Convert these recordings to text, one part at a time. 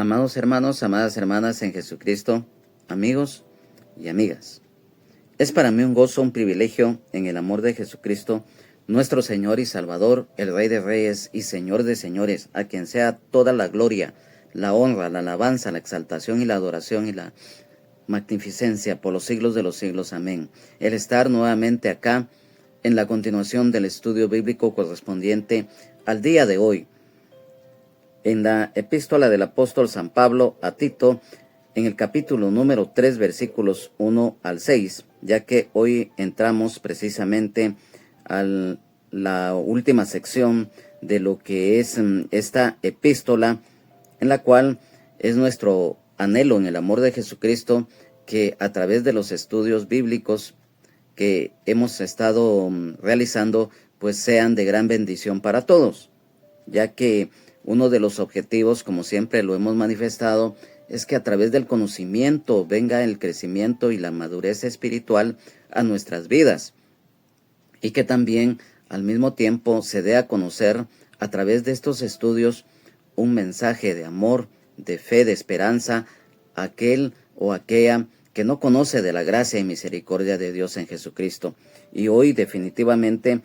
Amados hermanos, amadas hermanas en Jesucristo, amigos y amigas. Es para mí un gozo, un privilegio en el amor de Jesucristo, nuestro Señor y Salvador, el Rey de Reyes y Señor de Señores, a quien sea toda la gloria, la honra, la alabanza, la exaltación y la adoración y la magnificencia por los siglos de los siglos. Amén. El estar nuevamente acá en la continuación del estudio bíblico correspondiente al día de hoy, en la epístola del apóstol San Pablo a Tito, en el capítulo número 3, versículos 1 al 6, ya que hoy entramos precisamente a la última sección de lo que es esta epístola, en la cual es nuestro anhelo en el amor de Jesucristo que a través de los estudios bíblicos que hemos estado realizando, pues sean de gran bendición para todos, ya que uno de los objetivos, como siempre lo hemos manifestado, es que a través del conocimiento venga el crecimiento y la madurez espiritual a nuestras vidas, y que también al mismo tiempo se dé a conocer a través de estos estudios un mensaje de amor, de fe, de esperanza a aquel o aquella que no conoce de la gracia y misericordia de Dios en Jesucristo. Y hoy definitivamente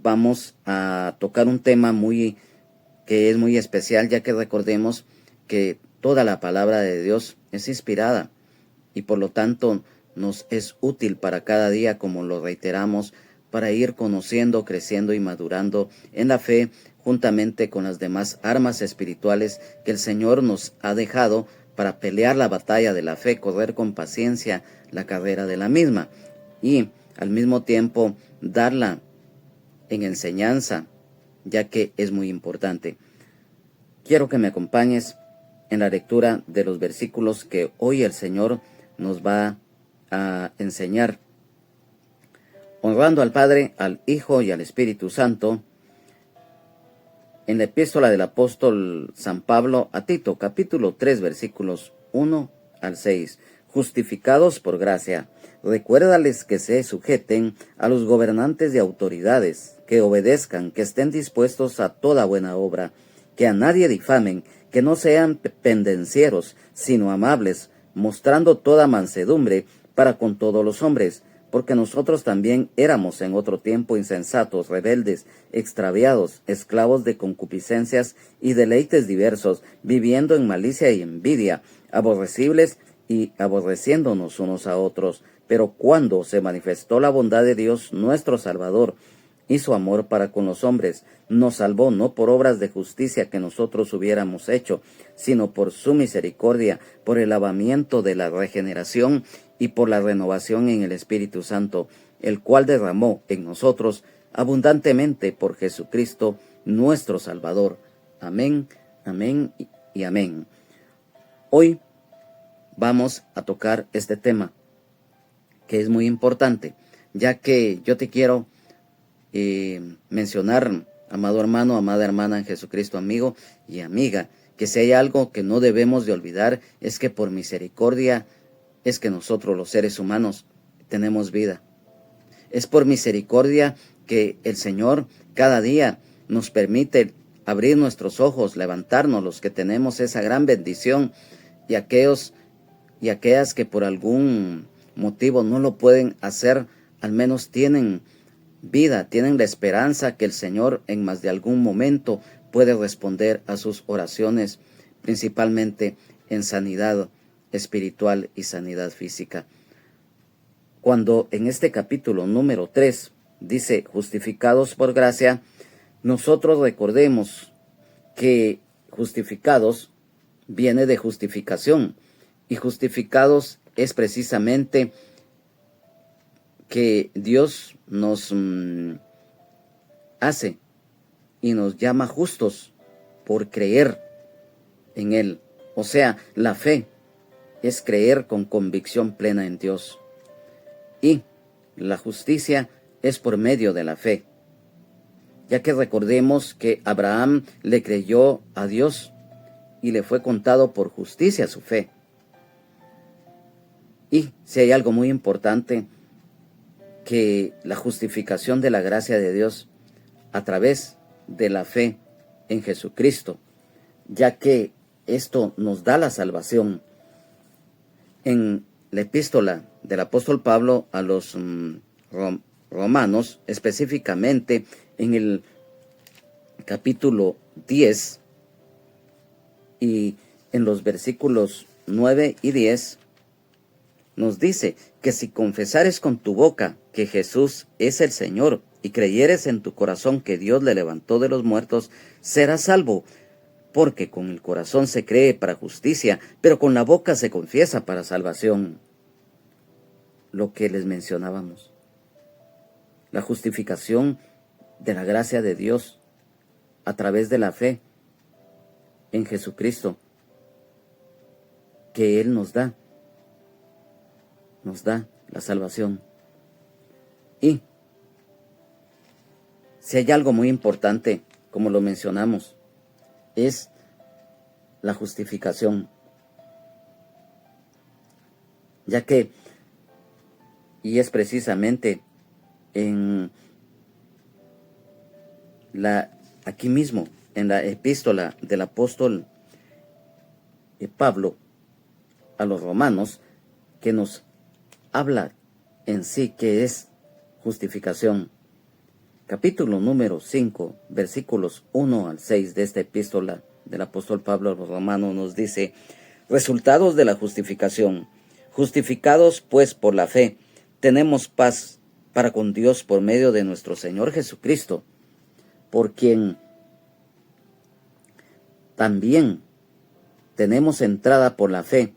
vamos a tocar un tema que es muy especial, ya que recordemos que toda la palabra de Dios es inspirada y por lo tanto nos es útil para cada día, como lo reiteramos, para ir conociendo, creciendo y madurando en la fe, juntamente con las demás armas espirituales que el Señor nos ha dejado para pelear la batalla de la fe, correr con paciencia la carrera de la misma y al mismo tiempo darla en enseñanza, ya que es muy importante. Quiero que me acompañes en la lectura de los versículos que hoy el Señor nos va a enseñar. Honrando al Padre, al Hijo y al Espíritu Santo, en la epístola del apóstol San Pablo a Tito, capítulo 3, versículos 1 al 6. Justificados por gracia, recuérdales que se sujeten a los gobernantes y autoridades, que obedezcan, que estén dispuestos a toda buena obra, que a nadie difamen, que no sean pendencieros, sino amables, mostrando toda mansedumbre para con todos los hombres, porque nosotros también éramos en otro tiempo insensatos, rebeldes, extraviados, esclavos de concupiscencias y deleites diversos, viviendo en malicia y envidia, aborrecibles y aborreciéndonos unos a otros. Pero cuando se manifestó la bondad de Dios nuestro Salvador y su amor para con los hombres, nos salvó no por obras de justicia que nosotros hubiéramos hecho, sino por su misericordia, por el lavamiento de la regeneración y por la renovación en el Espíritu Santo, el cual derramó en nosotros abundantemente por Jesucristo nuestro Salvador. Amén, amén y amén. Hoy vamos a tocar este tema, que es muy importante, ya que yo te quiero mencionar, amado hermano, amada hermana en Jesucristo, amigo y amiga, que si hay algo que no debemos de olvidar, es que por misericordia es que nosotros los seres humanos tenemos vida. Es por misericordia que el Señor cada día nos permite abrir nuestros ojos, levantarnos, los que tenemos esa gran bendición, y aquellas que por algún motivo no lo pueden hacer, al menos tienen vida, tienen la esperanza que el Señor en más de algún momento puede responder a sus oraciones, principalmente en sanidad espiritual y sanidad física. Cuando en este capítulo número 3 dice justificados por gracia, nosotros recordemos que justificados viene de justificación, y justificados es precisamente que Dios nos hace y nos llama justos por creer en Él. O sea, la fe es creer con convicción plena en Dios. Y la justicia es por medio de la fe, ya que recordemos que Abraham le creyó a Dios y le fue contado por justicia su fe. Y si hay algo muy importante, que la justificación de la gracia de Dios a través de la fe en Jesucristo, ya que esto nos da la salvación. En la epístola del apóstol Pablo a los romanos, específicamente en el capítulo 10 y en los versículos 9 y 10, nos dice que si confesares con tu boca que Jesús es el Señor y creyeres en tu corazón que Dios le levantó de los muertos, serás salvo, porque con el corazón se cree para justicia, pero con la boca se confiesa para salvación. Lo que les mencionábamos, la justificación de la gracia de Dios a través de la fe en Jesucristo que Él nos da la salvación. Y si hay algo muy importante, como lo mencionamos, es la justificación, ya que, y es precisamente aquí mismo, en la epístola del apóstol Pablo a los romanos, que nos habla en sí que es justificación. Capítulo número 5, versículos 1 al 6 de esta epístola del apóstol Pablo a los romanos nos dice: resultados de la justificación. Justificados pues por la fe, tenemos paz para con Dios por medio de nuestro Señor Jesucristo, por quien también tenemos entrada por la fe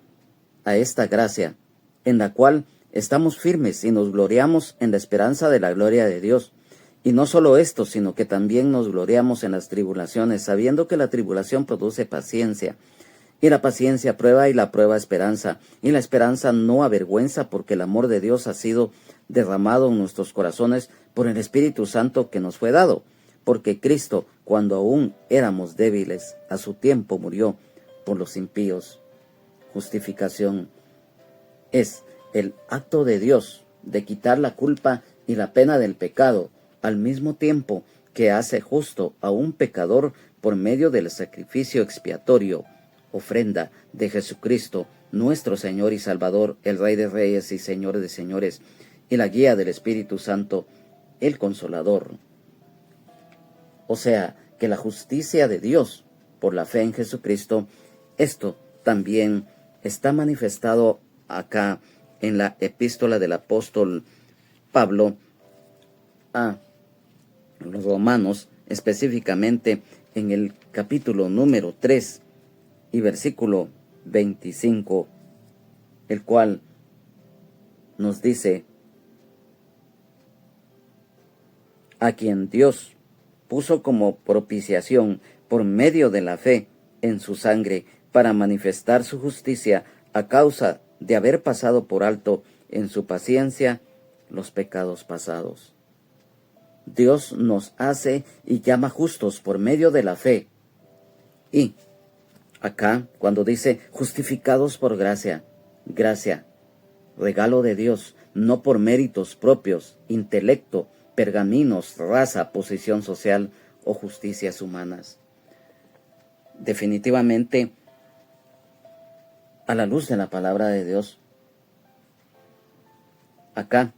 a esta gracia, en la cual estamos firmes y nos gloriamos en la esperanza de la gloria de Dios. Y no solo esto, sino que también nos gloriamos en las tribulaciones, sabiendo que la tribulación produce paciencia, y la paciencia prueba, y la prueba esperanza, y la esperanza no avergüenza, porque el amor de Dios ha sido derramado en nuestros corazones por el Espíritu Santo que nos fue dado, porque Cristo, cuando aún éramos débiles, a su tiempo murió por los impíos. Justificación es el acto de Dios de quitar la culpa y la pena del pecado, al mismo tiempo que hace justo a un pecador por medio del sacrificio expiatorio, ofrenda de Jesucristo, nuestro Señor y Salvador, el Rey de Reyes y Señor de Señores, y la guía del Espíritu Santo, el Consolador. O sea, que la justicia de Dios por la fe en Jesucristo, esto también está manifestado acá en la epístola del apóstol Pablo a los romanos, específicamente en el capítulo número 3 y versículo 25, el cual nos dice: a quien Dios puso como propiciación por medio de la fe en su sangre, para manifestar su justicia a causa de haber pasado por alto en su paciencia los pecados pasados. Dios nos hace y llama justos por medio de la fe. Y acá, cuando dice justificados por gracia, gracia, regalo de Dios, no por méritos propios, intelecto, pergaminos, raza, posición social o justicias humanas. Definitivamente, a la luz de la palabra de Dios, acá,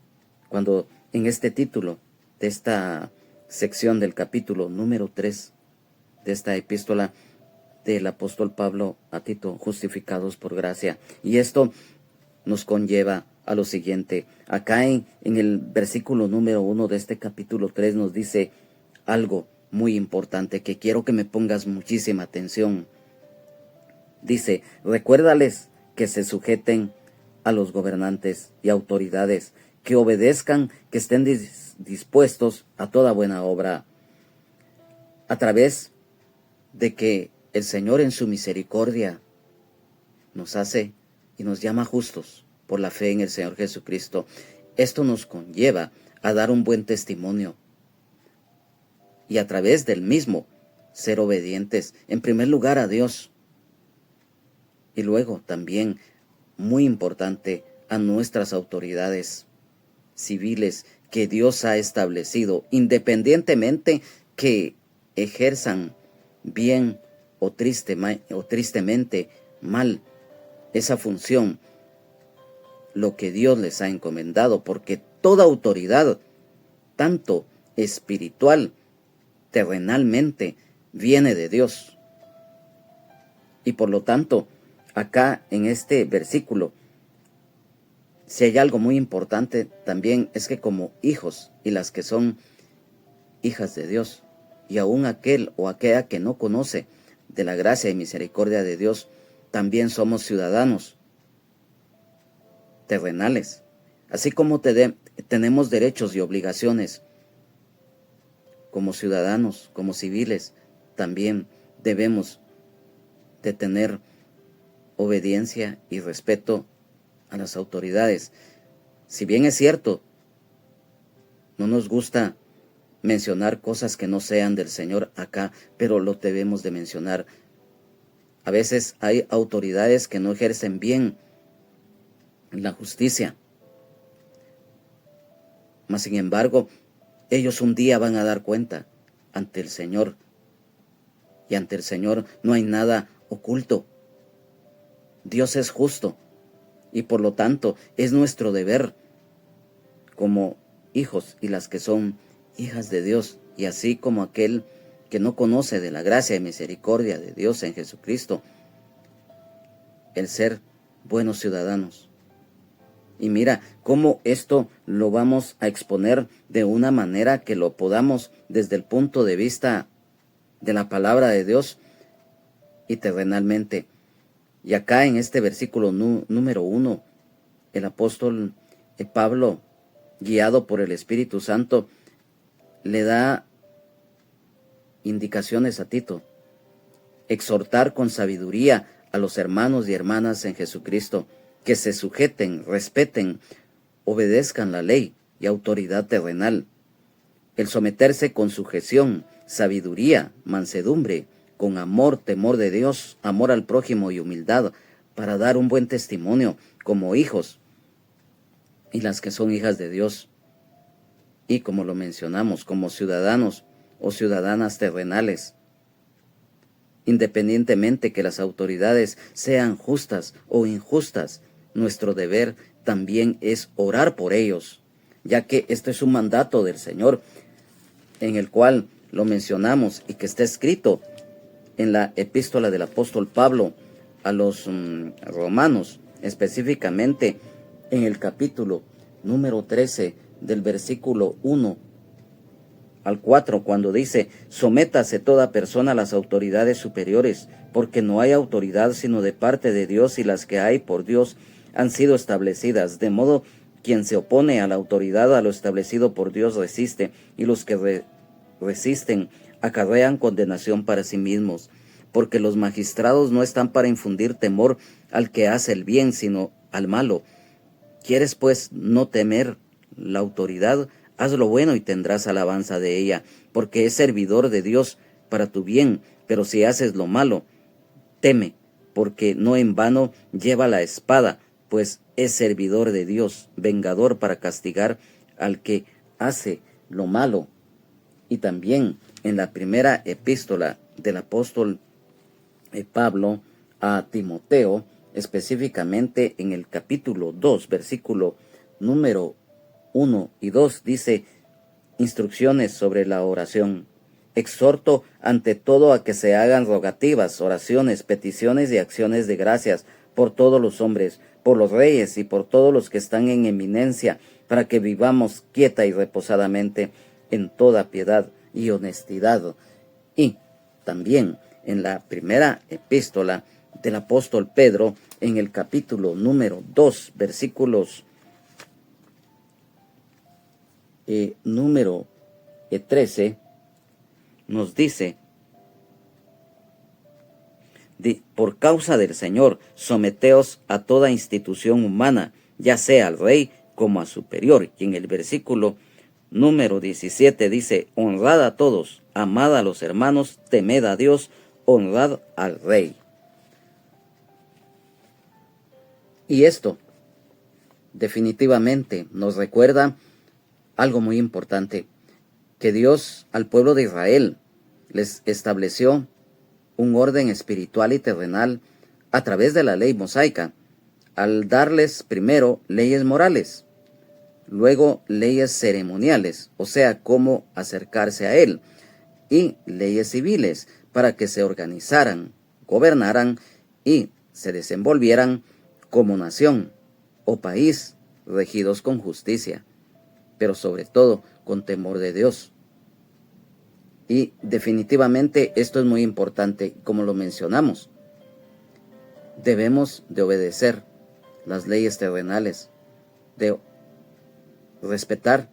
cuando en este título de esta sección del capítulo número 3 de esta epístola del apóstol Pablo a Tito, justificados por gracia, y esto nos conlleva a lo siguiente. Acá en el versículo número 1 de este capítulo 3 nos dice algo muy importante que quiero que me pongas muchísima atención. Dice: recuérdales que se sujeten a los gobernantes y autoridades, que obedezcan, que estén dispuestos a toda buena obra, a través de que el Señor en su misericordia nos hace y nos llama justos por la fe en el Señor Jesucristo. Esto nos conlleva a dar un buen testimonio y a través del mismo ser obedientes, en primer lugar a Dios, y luego también, muy importante, a nuestras autoridades civiles que Dios ha establecido, independientemente que ejerzan bien o tristemente mal esa función, lo que Dios les ha encomendado, porque toda autoridad, tanto espiritual, terrenalmente, viene de Dios. Y por lo tanto, acá en este versículo, si hay algo muy importante también es que como hijos y las que son hijas de Dios, y aún aquel o aquella que no conoce de la gracia y misericordia de Dios, también somos ciudadanos terrenales, así como tenemos derechos y obligaciones como ciudadanos, como civiles, también debemos de tener obediencia y respeto a las autoridades. Si bien es cierto, no nos gusta mencionar cosas que no sean del Señor acá, pero lo debemos de mencionar. A veces hay autoridades que no ejercen bien la justicia, mas sin embargo, ellos un día van a dar cuenta ante el Señor, y ante el Señor no hay nada oculto. Dios es justo, y por lo tanto es nuestro deber como hijos y las que son hijas de Dios, y así como aquel que no conoce de la gracia y misericordia de Dios en Jesucristo, el ser buenos ciudadanos. Y mira cómo esto lo vamos a exponer de una manera que lo podamos desde el punto de vista de la palabra de Dios y terrenalmente. Y acá en este versículo número 1, el apóstol Pablo, guiado por el Espíritu Santo, le da indicaciones a Tito: exhortar con sabiduría a los hermanos y hermanas en Jesucristo, que se sujeten, respeten, obedezcan la ley y autoridad terrenal. El someterse con sujeción, sabiduría, mansedumbre, con amor, temor de Dios, amor al prójimo y humildad, para dar un buen testimonio como hijos y las que son hijas de Dios. Y como lo mencionamos, como ciudadanos o ciudadanas terrenales. Independientemente que las autoridades sean justas o injustas, nuestro deber también es orar por ellos, ya que este es un mandato del Señor, en el cual lo mencionamos y que está escrito en la epístola del apóstol Pablo a los romanos, específicamente en el capítulo número 13 del versículo 1 al 4, cuando dice: sométase toda persona a las autoridades superiores, porque no hay autoridad sino de parte de Dios, y las que hay por Dios han sido establecidas, de modo quien se opone a la autoridad, a lo establecido por Dios, resiste, y los que resisten acarrean condenación para sí mismos, porque los magistrados no están para infundir temor al que hace el bien, sino al malo. ¿Quieres pues no temer la autoridad? Haz lo bueno y tendrás alabanza de ella, porque es servidor de Dios para tu bien. Pero si haces lo malo, teme, porque no en vano lleva la espada, pues es servidor de Dios, vengador para castigar al que hace lo malo. Y también en la primera epístola del apóstol Pablo a Timoteo, específicamente en el capítulo 2, versículo número 1 y 2, dice: instrucciones sobre la oración. Exhorto ante todo a que se hagan rogativas, oraciones, peticiones y acciones de gracias por todos los hombres, por los reyes y por todos los que están en eminencia, para que vivamos quieta y reposadamente en toda piedad y honestidad. Y también en la primera epístola del apóstol Pedro, en el capítulo número 2, versículos número 13, nos dice: por causa del Señor, someteos a toda institución humana, ya sea al rey como a superior. Y en el versículo número 17 dice: honrad a todos, amad a los hermanos, temed a Dios, honrad al rey. Y esto definitivamente nos recuerda algo muy importante, que Dios al pueblo de Israel les estableció un orden espiritual y terrenal a través de la ley mosaica, al darles primero leyes morales, luego leyes ceremoniales, o sea, cómo acercarse a Él, y leyes civiles para que se organizaran, gobernaran y se desenvolvieran como nación o país regidos con justicia, pero sobre todo con temor de Dios. Y definitivamente esto es muy importante, como lo mencionamos. Debemos de obedecer las leyes terrenales, de respetar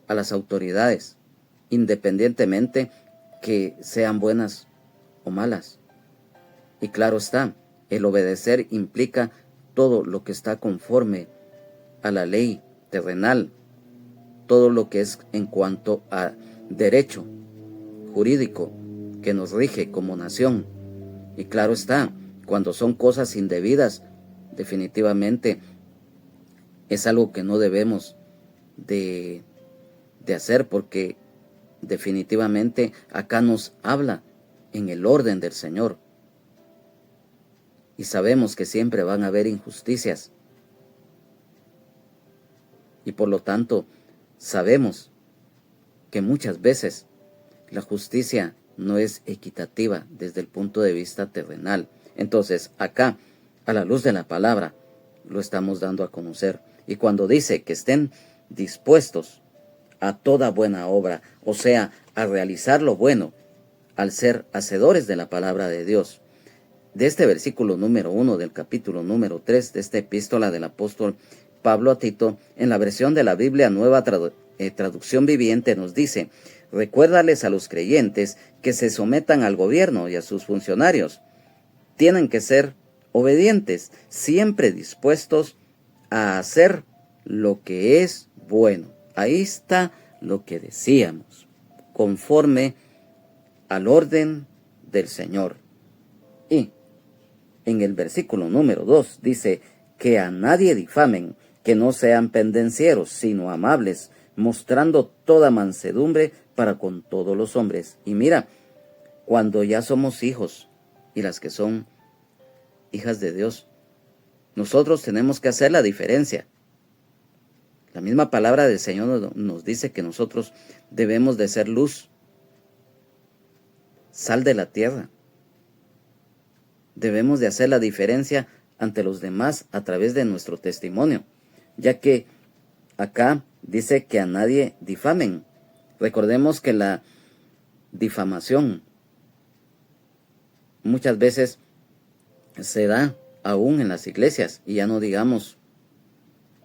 a las autoridades, independientemente que sean buenas o malas. Y claro está, el obedecer implica todo lo que está conforme a la ley terrenal, todo lo que es en cuanto a derecho jurídico que nos rige como nación. Y claro está, cuando son cosas indebidas, definitivamente es algo que no debemos de hacer, porque definitivamente acá nos habla en el orden del Señor. Y sabemos que siempre van a haber injusticias. Y por lo tanto, sabemos que muchas veces la justicia no es equitativa desde el punto de vista terrenal. Entonces, acá, a la luz de la palabra, lo estamos dando a conocer. Y cuando dice que estén dispuestos a toda buena obra, o sea, a realizar lo bueno, al ser hacedores de la palabra de Dios. De este versículo número 1 del capítulo número 3 de esta epístola del apóstol Pablo a Tito, en la versión de la Biblia Nueva Traducción Viviente, nos dice: recuérdales a los creyentes que se sometan al gobierno y a sus funcionarios. Tienen que ser obedientes, siempre dispuestos a hacer lo que es bueno. Ahí está lo que decíamos, conforme al orden del Señor. Y en el versículo número 2 dice: que a nadie difamen, que no sean pendencieros, sino amables, mostrando toda mansedumbre para con todos los hombres. Y mira, cuando ya somos hijos, y las que son hijas de Dios, nosotros tenemos que hacer la diferencia. La misma palabra del Señor nos dice que nosotros debemos de ser luz, sal de la tierra. Debemos de hacer la diferencia ante los demás a través de nuestro testimonio, ya que acá dice que a nadie difamen. Recordemos que la difamación muchas veces se da aún en las iglesias, y ya no digamos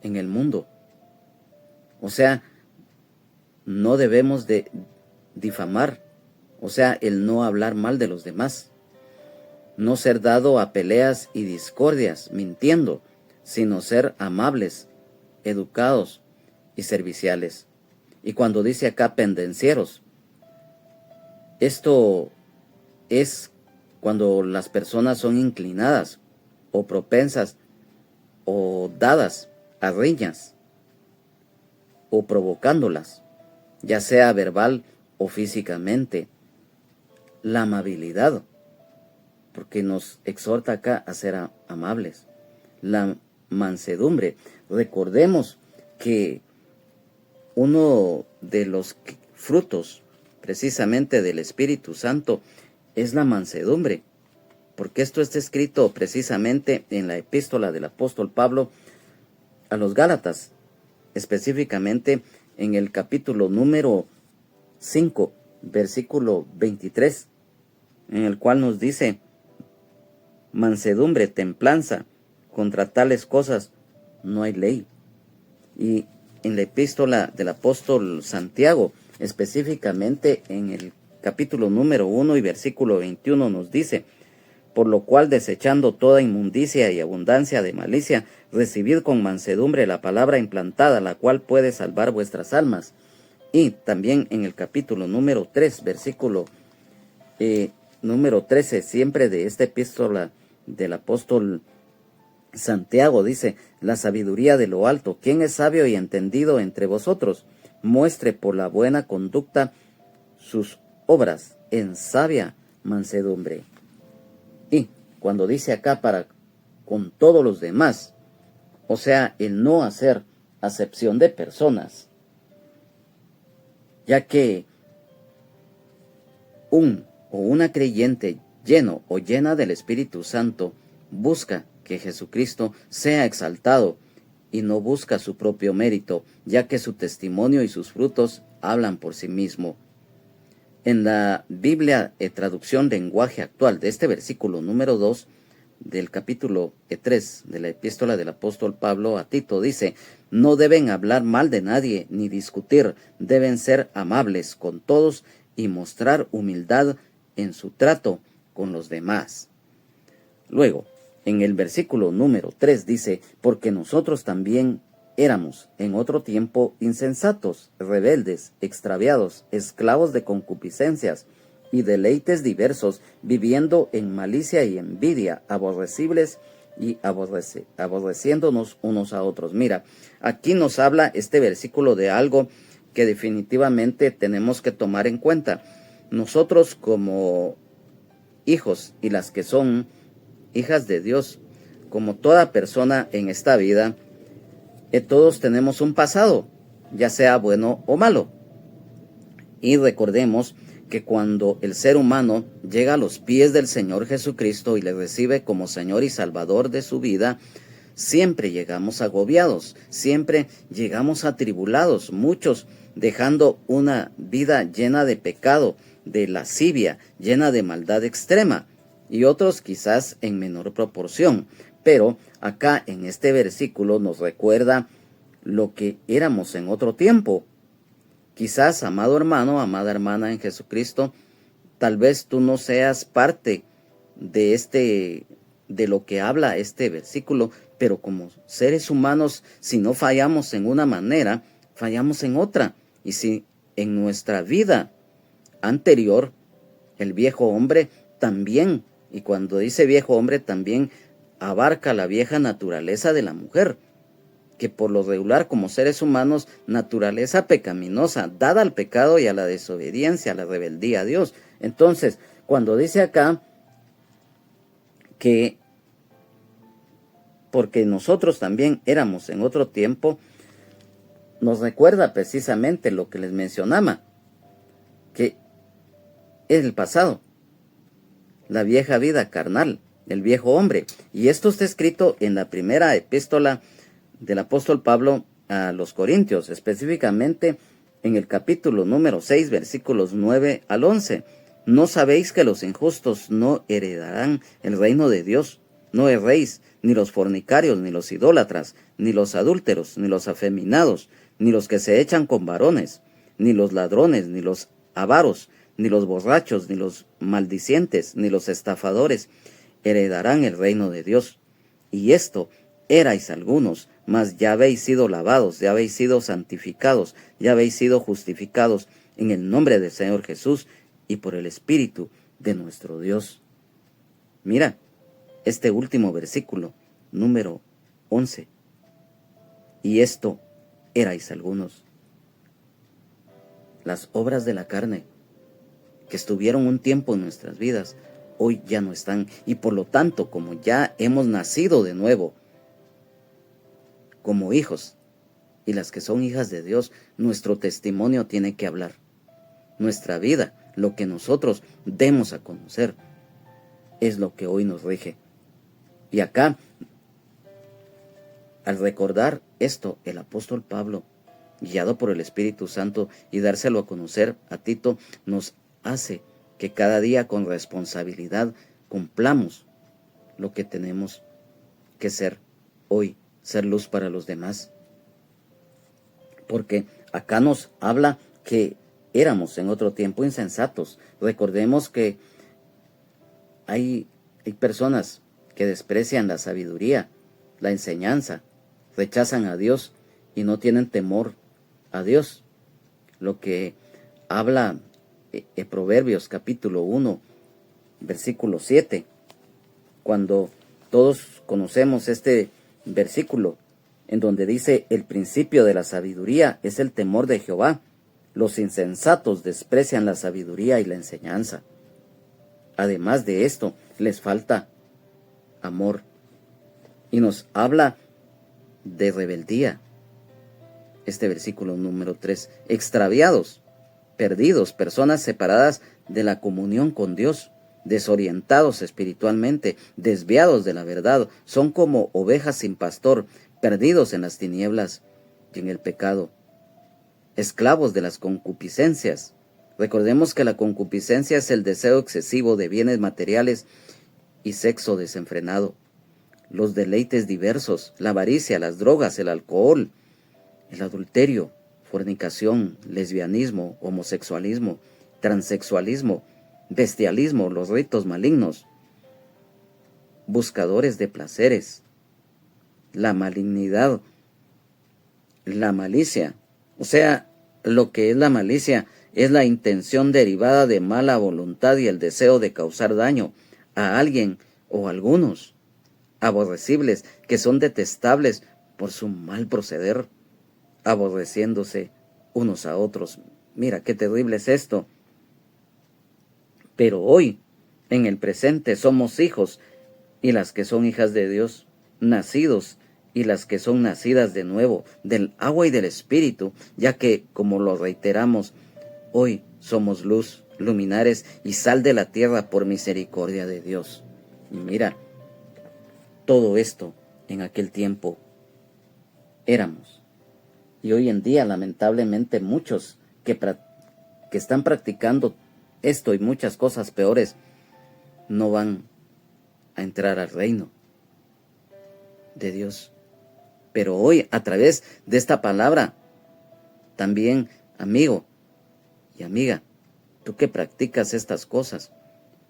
en el mundo. O sea, no debemos de difamar, o sea, el no hablar mal de los demás. No ser dado a peleas y discordias, mintiendo, sino ser amables, educados y serviciales. Y cuando dice acá pendencieros, esto es cuando las personas son inclinadas o propensas o dadas a riñas o provocándolas, ya sea verbal o físicamente. La amabilidad, porque nos exhorta acá a ser amables. La mansedumbre. Recordemos que uno de los frutos precisamente del Espíritu Santo es la mansedumbre, porque esto está escrito precisamente en la epístola del apóstol Pablo a los Gálatas, específicamente en el capítulo número 5, versículo 23, en el cual nos dice: mansedumbre, templanza, contra tales cosas no hay ley. Y en la epístola del apóstol Santiago, específicamente en el capítulo número 1 y versículo 21, nos dice: por lo cual, desechando toda inmundicia y abundancia de malicia, recibid con mansedumbre la palabra implantada, la cual puede salvar vuestras almas. Y también en el capítulo número 3, versículo número 13, siempre de esta epístola del apóstol Santiago, dice: la sabiduría de lo alto, ¿quién es sabio y entendido entre vosotros? Muestre por la buena conducta sus obras en sabia mansedumbre. Y cuando dice acá para con todos los demás, o sea, el no hacer acepción de personas, ya que un o una creyente lleno o llena del Espíritu Santo busca que Jesucristo sea exaltado y no busca su propio mérito, ya que su testimonio y sus frutos hablan por sí mismo. En la Biblia, traducción lenguaje actual de este versículo número 2 del capítulo 3 de la epístola del apóstol Pablo a Tito, dice: no deben hablar mal de nadie ni discutir, deben ser amables con todos y mostrar humildad en su trato con los demás. Luego, en el versículo número 3 dice: porque nosotros también éramos en otro tiempo insensatos, rebeldes, extraviados, esclavos de concupiscencias y deleites diversos, viviendo en malicia y envidia, aborrecibles y aborreciéndonos unos a otros. Mira, aquí nos habla este versículo de algo que definitivamente tenemos que tomar en cuenta. Nosotros como hijos y las que son hijas de Dios, como toda persona en esta vida, todos tenemos un pasado, ya sea bueno o malo. Y recordemos que cuando el ser humano llega a los pies del Señor Jesucristo y le recibe como Señor y Salvador de su vida, siempre llegamos agobiados, siempre llegamos atribulados, muchos dejando una vida llena de pecado, de lascivia, llena de maldad extrema, y otros quizás en menor proporción. Pero acá en este versículo nos recuerda lo que éramos en otro tiempo. Quizás, amado hermano, amada hermana en Jesucristo, tal vez tú no seas parte de lo que habla este versículo, pero como seres humanos, si no fallamos en una manera, fallamos en otra. Y si en nuestra vida anterior, el viejo hombre también, y cuando dice viejo hombre también abarca la vieja naturaleza de la mujer, que por lo regular como seres humanos, naturaleza pecaminosa, dada al pecado y a la desobediencia, a la rebeldía a Dios. Entonces, cuando dice acá que porque nosotros también éramos en otro tiempo, nos recuerda precisamente lo que les mencionaba, que es el pasado, la vieja vida carnal, el viejo hombre. Y esto está escrito en la primera epístola del apóstol Pablo a los Corintios, específicamente en el capítulo número 6, versículos 9 al 11. ¿No sabéis que los injustos no heredarán el reino de Dios? No erréis, ni los fornicarios, ni los idólatras, ni los adúlteros, ni los afeminados, ni los que se echan con varones, ni los ladrones, ni los avaros, ni los borrachos, ni los maldicientes, ni los estafadores heredarán el reino de Dios. Y esto erais algunos, mas ya habéis sido lavados, ya habéis sido santificados, ya habéis sido justificados en el nombre del Señor Jesús y por el Espíritu de nuestro Dios. Mira, este último versículo, número 11. Y esto erais algunos. Las obras de la carne, que estuvieron un tiempo en nuestras vidas, hoy ya no están. Y por lo tanto, como ya hemos nacido de nuevo, como hijos, y las que son hijas de Dios, nuestro testimonio tiene que hablar. Nuestra vida, lo que nosotros demos a conocer, es lo que hoy nos rige. Y acá, al recordar esto, el apóstol Pablo, guiado por el Espíritu Santo y dárselo a conocer a Tito, nos hace que cada día con responsabilidad cumplamos lo que tenemos que ser hoy, ser luz para los demás. Porque acá nos habla que éramos en otro tiempo insensatos. Recordemos que hay personas que desprecian la sabiduría, la enseñanza, rechazan a Dios y no tienen temor a Dios. Lo que habla Proverbios capítulo 1, versículo 7, cuando todos conocemos este versículo, en donde dice: el principio de la sabiduría es el temor de Jehová, Los insensatos desprecian la sabiduría y la enseñanza. Además de esto, les falta amor. Y nos habla de rebeldía. Este versículo número 3. Extraviados, perdidos, personas separadas de la comunión con Dios, desorientados espiritualmente, desviados de la verdad, son como ovejas sin pastor, perdidos en las tinieblas y en el pecado, esclavos de las concupiscencias. Recordemos que la concupiscencia es el deseo excesivo de bienes materiales y sexo desenfrenado, los deleites diversos, la avaricia, las drogas, el alcohol, el adulterio, fornicación, lesbianismo, homosexualismo, transexualismo, bestialismo, los ritos malignos, buscadores de placeres, la malignidad, la malicia. O sea, lo que es la malicia es la intención derivada de mala voluntad y el deseo de causar daño a alguien o a algunos, aborrecibles, que son detestables por su mal proceder, aborreciéndose unos a otros. Mira qué terrible es esto. Pero hoy, en el presente, somos hijos, y las que son hijas de Dios, nacidos, y las que son nacidas de nuevo, del agua y del Espíritu, ya que, como lo reiteramos, hoy somos luz, luminares y sal de la tierra por misericordia de Dios. Y mira, todo esto en aquel tiempo éramos. Y hoy en día, lamentablemente, muchos que están practicando esto y muchas cosas peores, no van a entrar al reino de Dios. Pero hoy, a través de esta palabra, también, amigo y amiga, tú que practicas estas cosas,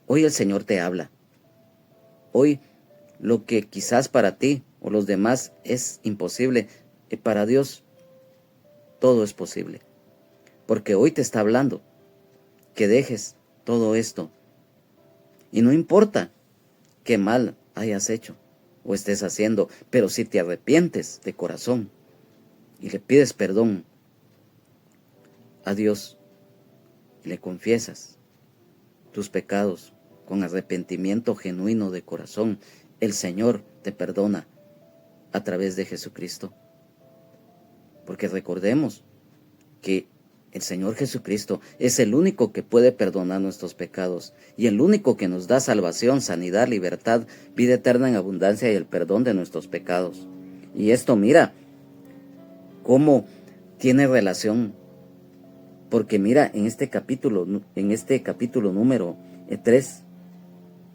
hoy el Señor te habla. Hoy, lo que quizás para ti o los demás es imposible, para Dios todo es posible. Porque hoy te está hablando que dejes todo esto. Y no importa qué mal hayas hecho o estés haciendo, pero si te arrepientes de corazón y le pides perdón a Dios y le confiesas tus pecados con arrepentimiento genuino de corazón, el Señor te perdona a través de Jesucristo. Porque recordemos que el Señor Jesucristo es el único que puede perdonar nuestros pecados y el único que nos da salvación, sanidad, libertad, vida eterna en abundancia y el perdón de nuestros pecados. Y esto, mira, cómo tiene relación. Porque mira, en este capítulo número 3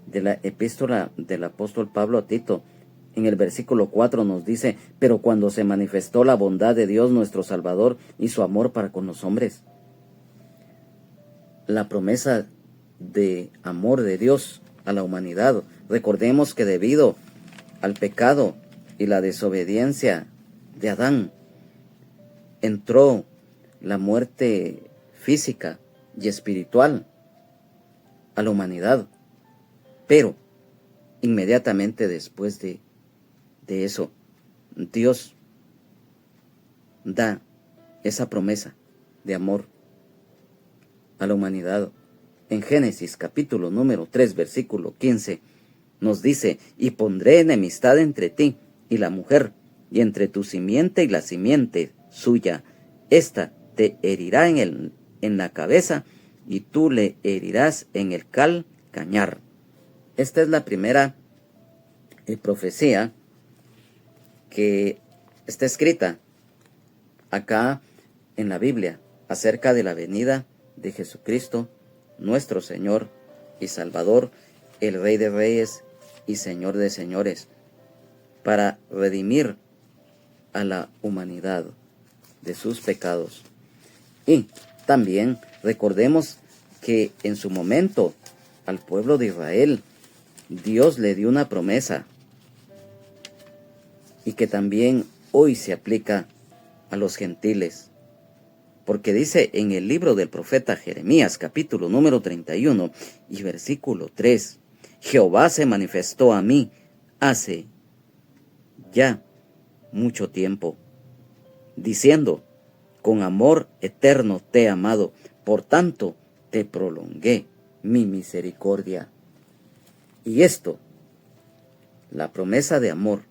de la epístola del apóstol Pablo a Tito, en el versículo 4 nos dice: pero cuando se manifestó la bondad de Dios nuestro Salvador y su amor para con los hombres. La promesa de amor de Dios a la humanidad. Recordemos que debido al pecado y la desobediencia de Adán, entró la muerte física y espiritual a la humanidad. Pero inmediatamente después de eso, Dios da esa promesa de amor a la humanidad. En Génesis capítulo número 3 versículo 15 nos dice: y pondré enemistad entre ti y la mujer, y entre tu simiente y la simiente suya. Esta te herirá en la cabeza, y tú le herirás en el calcañar. Esta es la primera profecía que está escrita acá en la Biblia acerca de la venida de Jesucristo, nuestro Señor y Salvador, el Rey de Reyes y Señor de Señores, para redimir a la humanidad de sus pecados. Y también recordemos que en su momento al pueblo de Israel Dios le dio una promesa, y que también hoy se aplica a los gentiles. Porque dice en el libro del profeta Jeremías, capítulo número 31 y versículo 3, Jehová se manifestó a mí hace ya mucho tiempo, diciendo: con amor eterno te he amado, por tanto te prolongué mi misericordia. Y esto, la promesa de amor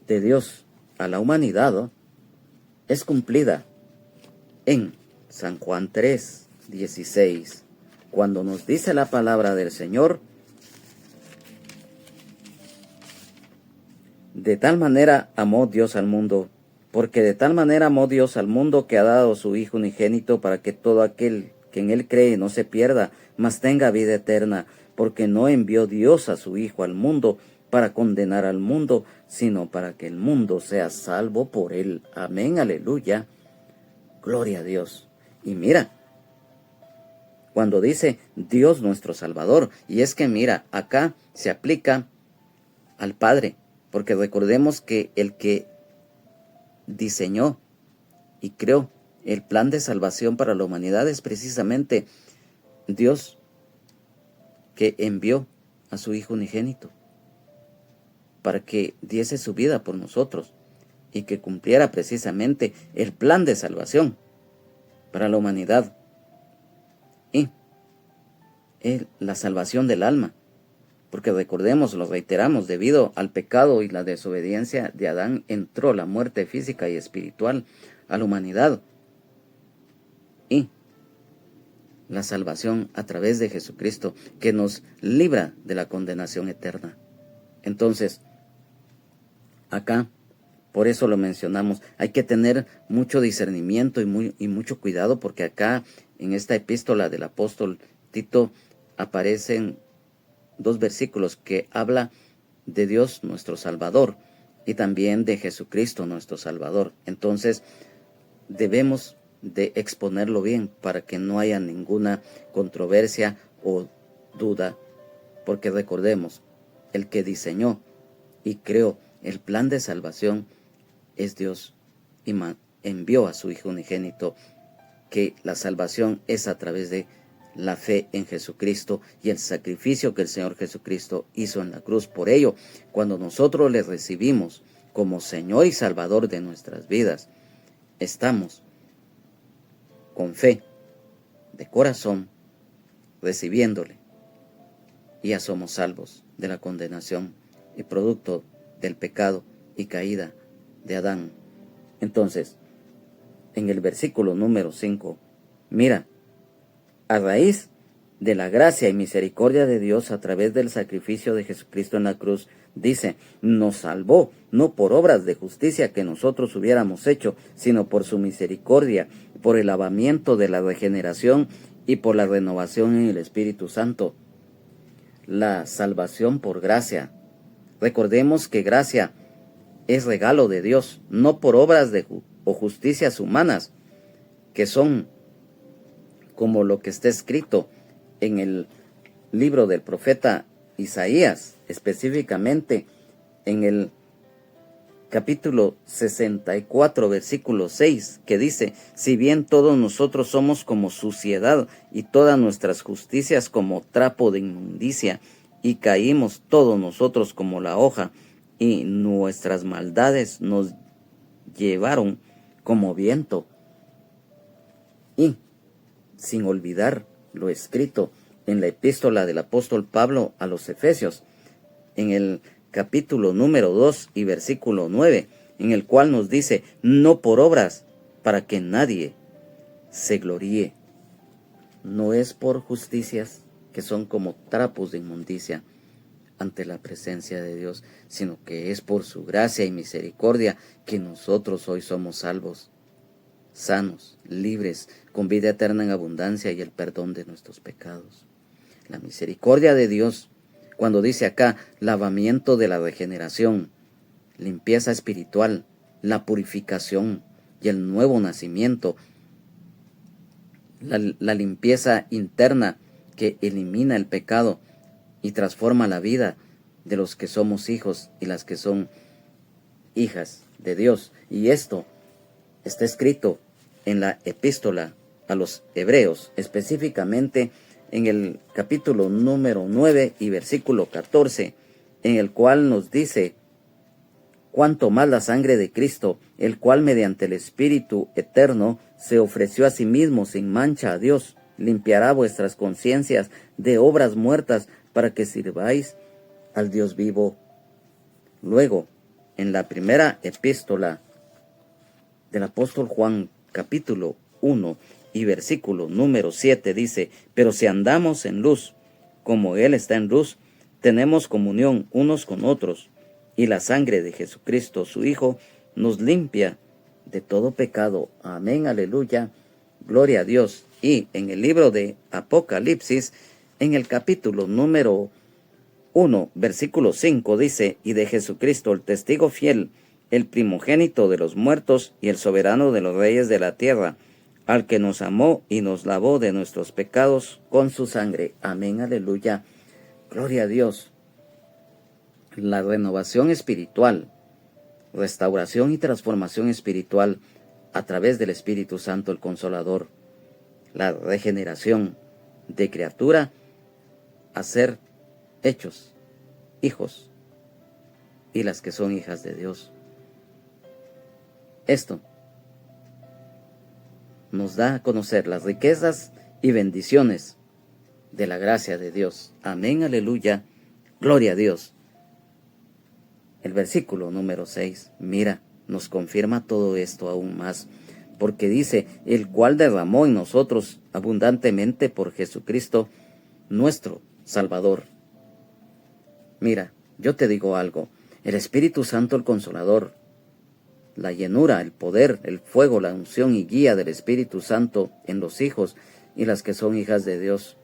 de Dios a la humanidad, ¿no?, es cumplida en San Juan 3:16, cuando nos dice la palabra del Señor: de tal manera amó Dios al mundo, porque de tal manera amó Dios al mundo que ha dado a su Hijo unigénito, para que todo aquel que en él cree no se pierda, mas tenga vida eterna, porque no envió Dios a su Hijo al mundo para condenar al mundo, sino para que el mundo sea salvo por él. Amén, aleluya, gloria a Dios. Y mira, cuando dice Dios nuestro Salvador, y es que mira, acá se aplica al Padre, porque recordemos que el que diseñó y creó el plan de salvación para la humanidad es precisamente Dios, que envió a su Hijo unigénito para que diese su vida por nosotros y que cumpliera precisamente el plan de salvación para la humanidad y la salvación del alma. Porque recordemos, lo reiteramos, debido al pecado y la desobediencia de Adán entró la muerte física y espiritual a la humanidad, y la salvación a través de Jesucristo, que nos libra de la condenación eterna. Entonces, acá, por eso lo mencionamos, hay que tener mucho discernimiento y mucho cuidado, porque acá en esta epístola del apóstol Tito aparecen 2 versículos que habla de Dios nuestro Salvador y también de Jesucristo nuestro Salvador. Entonces debemos de exponerlo bien para que no haya ninguna controversia o duda, porque recordemos, el que diseñó y creó el plan de salvación es Dios, y envió a su Hijo unigénito, que la salvación es a través de la fe en Jesucristo y el sacrificio que el Señor Jesucristo hizo en la cruz. Por ello, cuando nosotros le recibimos como Señor y Salvador de nuestras vidas, estamos con fe, de corazón, recibiéndole, y ya somos salvos de la condenación y producto del pecado y caída de Adán. Entonces, en el versículo número 5, mira, a raíz de la gracia y misericordia de Dios a través del sacrificio de Jesucristo en la cruz, dice, nos salvó, no por obras de justicia que nosotros hubiéramos hecho, sino por su misericordia, por el lavamiento de la regeneración y por la renovación en el Espíritu Santo. La salvación por gracia. Recordemos que gracia es regalo de Dios, no por obras o justicias humanas, que son como lo que está escrito en el libro del profeta Isaías, específicamente en el capítulo 64, versículo 6, que dice, si bien todos nosotros somos como suciedad y todas nuestras justicias como trapo de inmundicia, y caímos todos nosotros como la hoja, y nuestras maldades nos llevaron como viento. Y sin olvidar lo escrito en la epístola del apóstol Pablo a los Efesios, en el capítulo número 2 y versículo 9, en el cual nos dice, no por obras, para que nadie se gloríe. No es por justicias que son como trapos de inmundicia ante la presencia de Dios, sino que es por su gracia y misericordia que nosotros hoy somos salvos, sanos, libres, con vida eterna en abundancia y el perdón de nuestros pecados. La misericordia de Dios, cuando dice acá, lavamiento de la regeneración, limpieza espiritual, la purificación y el nuevo nacimiento, la limpieza interna que elimina el pecado y transforma la vida de los que somos hijos y las que son hijas de Dios. Y esto está escrito en la epístola a los Hebreos, específicamente en el capítulo número 9 y versículo 14, en el cual nos dice cuanto más la sangre de Cristo, el cual mediante el Espíritu eterno se ofreció a sí mismo sin mancha a Dios, limpiará vuestras conciencias de obras muertas para que sirváis al Dios vivo. Luego, en la primera epístola del apóstol Juan, capítulo 1 y versículo número 7 dice: pero si andamos en luz, como Él está en luz, tenemos comunión unos con otros, y la sangre de Jesucristo, su Hijo, nos limpia de todo pecado. Amén, aleluya, gloria a Dios. Y en el libro de Apocalipsis, en el capítulo número 1, versículo 5 dice: y de Jesucristo, el testigo fiel, el primogénito de los muertos y el soberano de los reyes de la tierra, al que nos amó y nos lavó de nuestros pecados con su sangre. Amén, aleluya, gloria a Dios. La renovación espiritual, restauración y transformación espiritual a través del Espíritu Santo, el Consolador. La regeneración de criatura a ser hechos hijos y las que son hijas de Dios. Esto nos da a conocer las riquezas y bendiciones de la gracia de Dios. Amén, aleluya, gloria a Dios. El versículo número 6, mira, nos confirma todo esto aún más, porque dice: el cual derramó en nosotros abundantemente por Jesucristo, nuestro Salvador. Mira, yo te digo algo, el Espíritu Santo, el Consolador, la llenura, el poder, el fuego, la unción y guía del Espíritu Santo en los hijos y las que son hijas de Dios,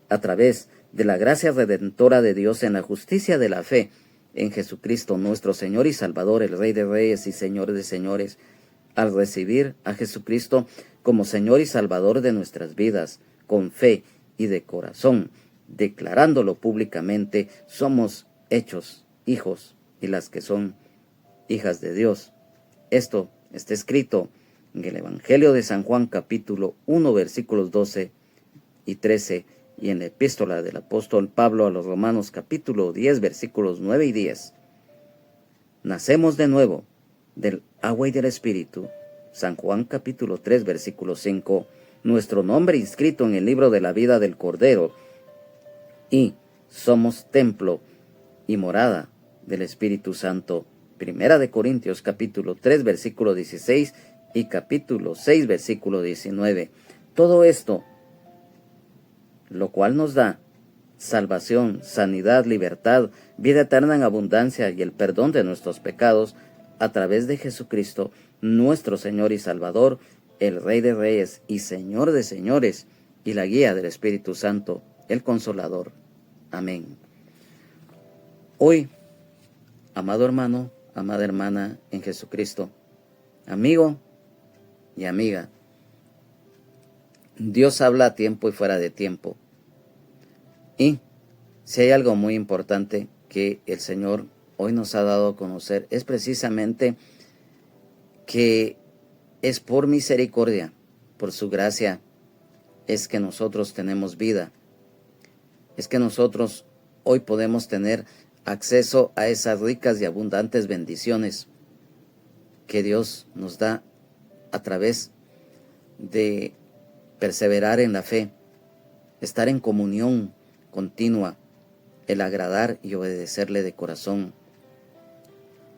a través de la gracia redentora de Dios en la justicia de la fe en Jesucristo, nuestro Señor y Salvador, el Rey de Reyes y Señor de Señores, al recibir a Jesucristo como Señor y Salvador de nuestras vidas, con fe y de corazón, declarándolo públicamente, somos hechos hijos y las que son hijas de Dios. Esto está escrito en el Evangelio de San Juan, capítulo 1, versículos 12 y 13, y en la epístola del apóstol Pablo a los Romanos, capítulo 10, versículos 9 y 10. Nacemos de nuevo del agua y del Espíritu. San Juan, capítulo 3, versículo 5. Nuestro nombre inscrito en el libro de la vida del Cordero, y somos templo y morada del Espíritu Santo. Primera de Corintios, capítulo 3, versículo 16 y capítulo 6, versículo 19. Todo esto, lo cual nos da salvación, sanidad, libertad, vida eterna en abundancia y el perdón de nuestros pecados a través de Jesucristo, nuestro Señor y Salvador, el Rey de Reyes y Señor de Señores, y la guía del Espíritu Santo, el Consolador. Amén. Hoy, amado hermano, amada hermana en Jesucristo, amigo y amiga, Dios habla a tiempo y fuera de tiempo. Y si hay algo muy importante que el Señor hoy nos ha dado a conocer, es precisamente que es por misericordia, por su gracia, es que nosotros tenemos vida. Es que nosotros hoy podemos tener acceso a esas ricas y abundantes bendiciones que Dios nos da a través de perseverar en la fe, estar en comunión continua, el agradar y obedecerle de corazón,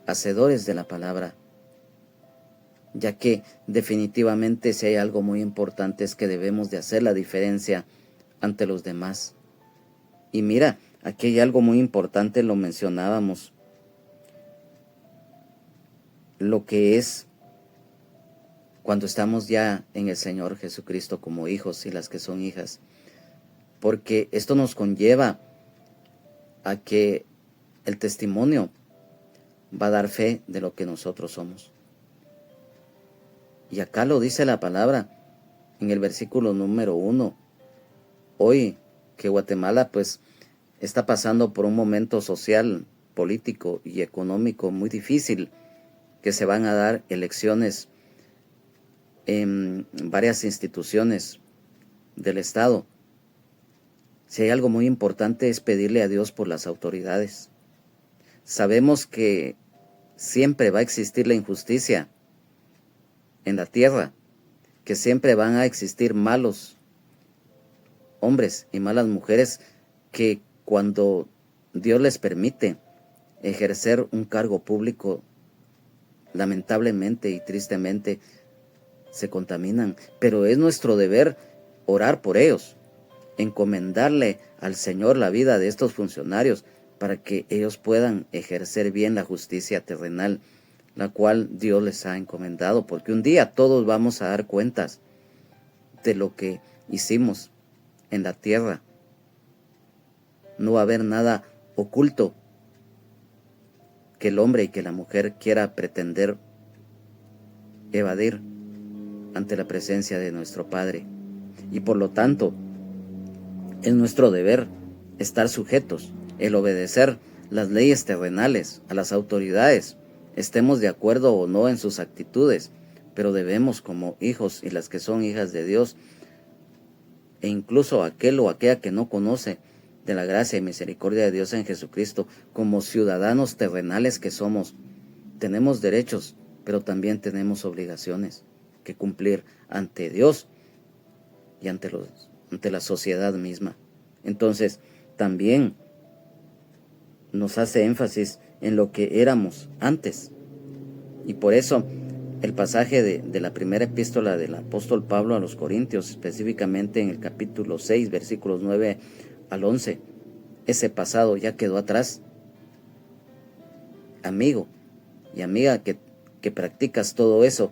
hacedores de la palabra, ya que definitivamente si hay algo muy importante es que debemos de hacer la diferencia ante los demás. Y mira, aquí hay algo muy importante, lo mencionábamos, lo que es cuando estamos ya en el Señor Jesucristo como hijos y las que son hijas, porque esto nos conlleva a que el testimonio va a dar fe de lo que nosotros somos. Y acá lo dice la palabra en el versículo número 1. Hoy que Guatemala pues está pasando por un momento social, político y económico muy difícil, que se van a dar elecciones en varias instituciones del Estado. Si hay algo muy importante es pedirle a Dios por las autoridades. Sabemos que siempre va a existir la injusticia en la tierra, que siempre van a existir malos hombres y malas mujeres que cuando Dios les permite ejercer un cargo público, lamentablemente y tristemente se contaminan. Pero es nuestro deber orar por ellos, encomendarle al Señor la vida de estos funcionarios para que ellos puedan ejercer bien la justicia terrenal, la cual Dios les ha encomendado, porque un día todos vamos a dar cuentas de lo que hicimos en la tierra. No va a haber nada oculto que el hombre y que la mujer quiera pretender evadir ante la presencia de nuestro Padre. Y por lo tanto, es nuestro deber estar sujetos, el obedecer las leyes terrenales, a las autoridades, estemos de acuerdo o no en sus actitudes, pero debemos como hijos y las que son hijas de Dios, e incluso aquel o aquella que no conoce de la gracia y misericordia de Dios en Jesucristo, como ciudadanos terrenales que somos, tenemos derechos, pero también tenemos obligaciones que cumplir ante Dios y ante la sociedad misma. Entonces, también nos hace énfasis en lo que éramos antes. Y por eso, el pasaje de la primera epístola del apóstol Pablo a los Corintios, específicamente en el capítulo 6, versículos 9 al 11, ese pasado ya quedó atrás. Amigo y amiga que practicas todo eso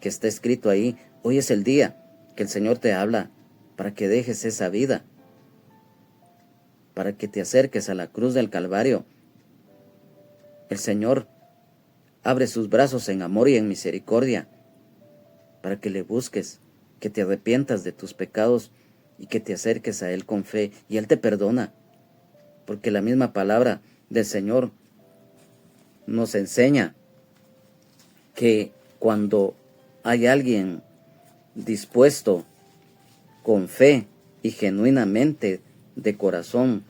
que está escrito ahí, hoy es el día que el Señor te habla para que dejes esa vida, para que te acerques a la cruz del Calvario. El Señor abre sus brazos en amor y en misericordia para que le busques, que te arrepientas de tus pecados y que te acerques a Él con fe, y Él te perdona, porque la misma palabra del Señor nos enseña que cuando hay alguien dispuesto con fe y genuinamente de corazón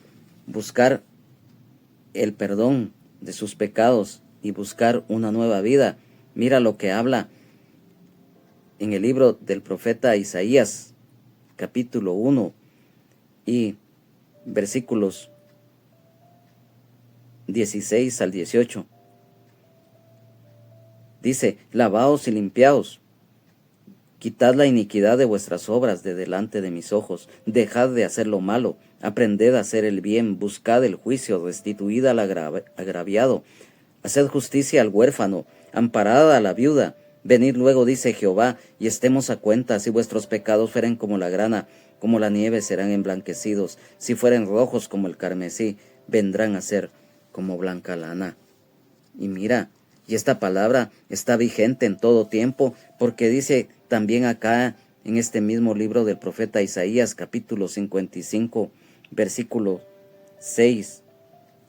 buscar el perdón de sus pecados y buscar una nueva vida, mira lo que habla en el libro del profeta Isaías, capítulo 1 y versículos 16 al 18. Dice: lavaos y limpiaos, quitad la iniquidad de vuestras obras de delante de mis ojos, dejad de hacer lo malo, aprended a hacer el bien, buscad el juicio, restituid al agraviado, haced justicia al huérfano, amparad a la viuda. Venid luego, dice Jehová, y estemos a cuenta. Si vuestros pecados fueren como la grana, como la nieve serán emblanquecidos. Si fueren rojos como el carmesí, vendrán a ser como blanca lana. Y mira, y esta palabra está vigente en todo tiempo, porque dice también acá en este mismo libro del profeta Isaías, capítulo 55, versículo 6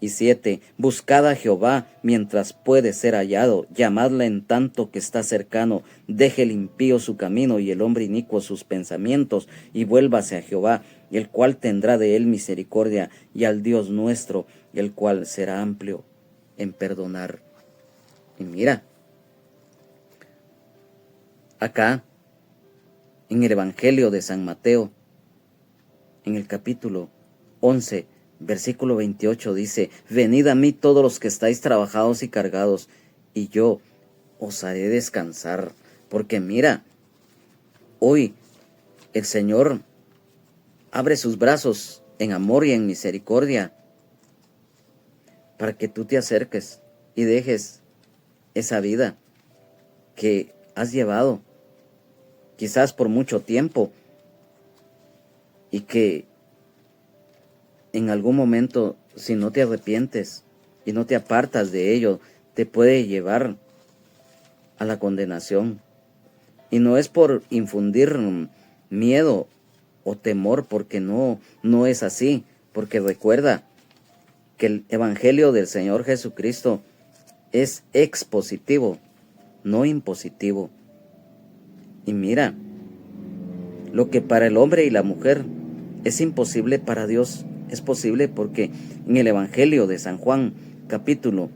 y 7. Buscad a Jehová mientras puede ser hallado, llamadle en tanto que está cercano. Deje el impío su camino y el hombre inicuo sus pensamientos, y vuélvase a Jehová, el cual tendrá de él misericordia, y al Dios nuestro, el cual será amplio en perdonar. Y mira, acá en el Evangelio de San Mateo, en el capítulo 11, versículo 28 dice: venid a mí todos los que estáis trabajados y cargados, y yo os haré descansar. Porque mira, hoy el Señor abre sus brazos en amor y en misericordia para que tú te acerques y dejes esa vida que has llevado quizás por mucho tiempo y que en algún momento, si no te arrepientes y no te apartas de ello, te puede llevar a la condenación. Y no es por infundir miedo o temor, porque no es así. Porque recuerda que el Evangelio del Señor Jesucristo es expositivo, no impositivo. Y mira, lo que para el hombre y la mujer es imposible, para Dios es posible, porque en el Evangelio de San Juan, capítulo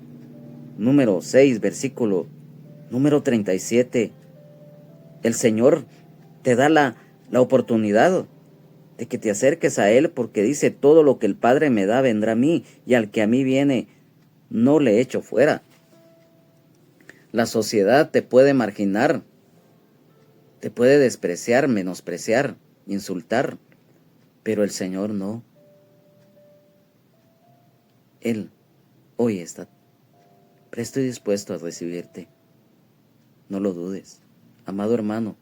número 6, versículo número 37. El Señor te da la oportunidad de que te acerques a Él, porque dice, todo lo que el Padre me da vendrá a mí, y al que a mí viene no le echo fuera. La sociedad te puede marginar, te puede despreciar, menospreciar, insultar, pero el Señor no. Él hoy está presto y dispuesto a recibirte. No lo dudes. Amado hermano,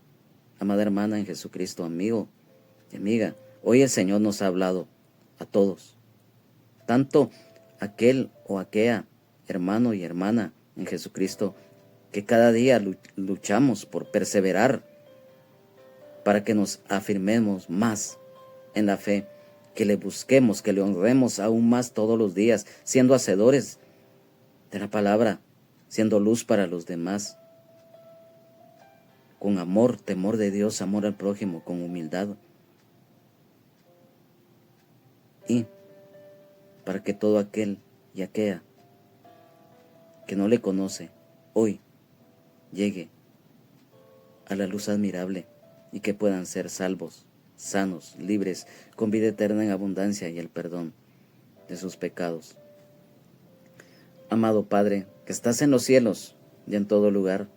amada hermana en Jesucristo, amigo y amiga, hoy el Señor nos ha hablado a todos, tanto aquel o aquella hermano y hermana en Jesucristo, que cada día luchamos por perseverar para que nos afirmemos más en la fe, que le busquemos, que le honremos aún más todos los días, siendo hacedores de la palabra, siendo luz para los demás, con amor, temor de Dios, amor al prójimo, con humildad. Y para que todo aquel y aquella que no le conoce, hoy llegue a la luz admirable y que puedan ser salvos, sanos, libres, con vida eterna en abundancia y el perdón de sus pecados. Amado Padre, que estás en los cielos y en todo lugar,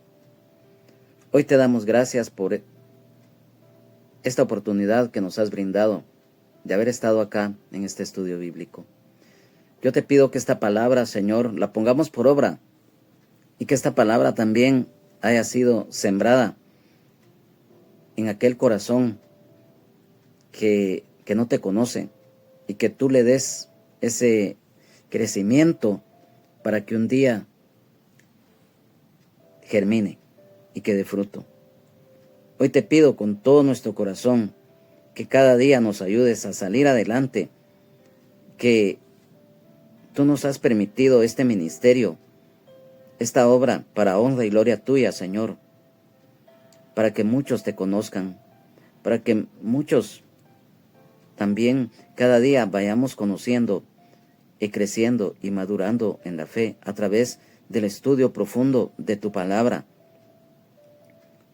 hoy te damos gracias por esta oportunidad que nos has brindado de haber estado acá en este estudio bíblico. Yo te pido que esta palabra, Señor, la pongamos por obra y que esta palabra también haya sido sembrada en aquel corazón que no te conoce, y que tú le des ese crecimiento para que un día germine y que dé fruto. Hoy te pido con todo nuestro corazón que cada día nos ayudes a salir adelante, que tú nos has permitido este ministerio, esta obra para honra y gloria tuya, Señor, para que muchos te conozcan, para que muchos también cada día vayamos conociendo y creciendo y madurando en la fe a través del estudio profundo de tu palabra,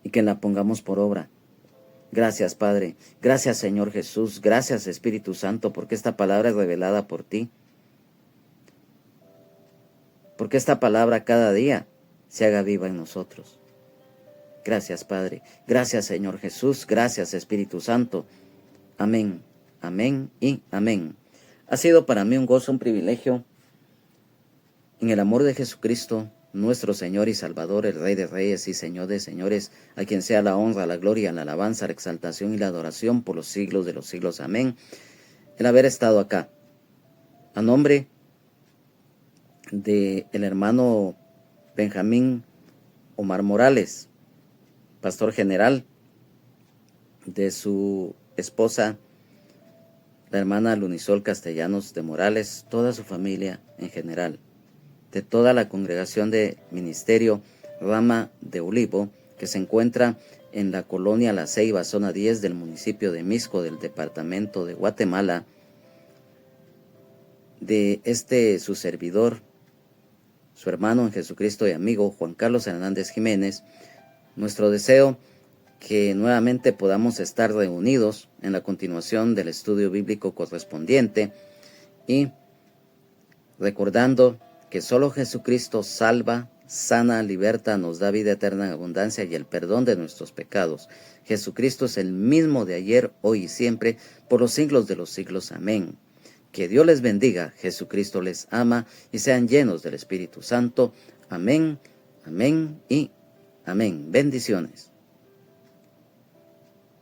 y que la pongamos por obra. Gracias, Padre. Gracias, Señor Jesús. Gracias, Espíritu Santo, porque esta palabra es revelada por ti. Porque esta palabra cada día se haga viva en nosotros. Gracias, Padre. Gracias, Señor Jesús. Gracias, Espíritu Santo. Amén, amén y amén. Ha sido para mí un gozo, un privilegio, en el amor de Jesucristo, nuestro Señor y Salvador, el Rey de Reyes y Señor de Señores, a quien sea la honra, la gloria, la alabanza, la exaltación y la adoración por los siglos de los siglos. Amén. El haber estado acá, a nombre de el hermano Benjamín Omar Morales, pastor general, de su esposa, la hermana Lunisol Castellanos de Morales, toda su familia en general, de toda la congregación de ministerio Rama de Olivo, que se encuentra en la colonia La Ceiba, zona 10 del municipio de Mixco, del departamento de Guatemala, de su servidor, su hermano en Jesucristo y amigo Juan Carlos Hernández Jiménez. Nuestro deseo que nuevamente podamos estar reunidos en la continuación del estudio bíblico correspondiente, y recordando que solo Jesucristo salva, sana, liberta, nos da vida eterna en abundancia y el perdón de nuestros pecados. Jesucristo es el mismo de ayer, hoy y siempre, por los siglos de los siglos. Amén. Que Dios les bendiga, Jesucristo les ama, y sean llenos del Espíritu Santo. Amén, amén y amén. Bendiciones.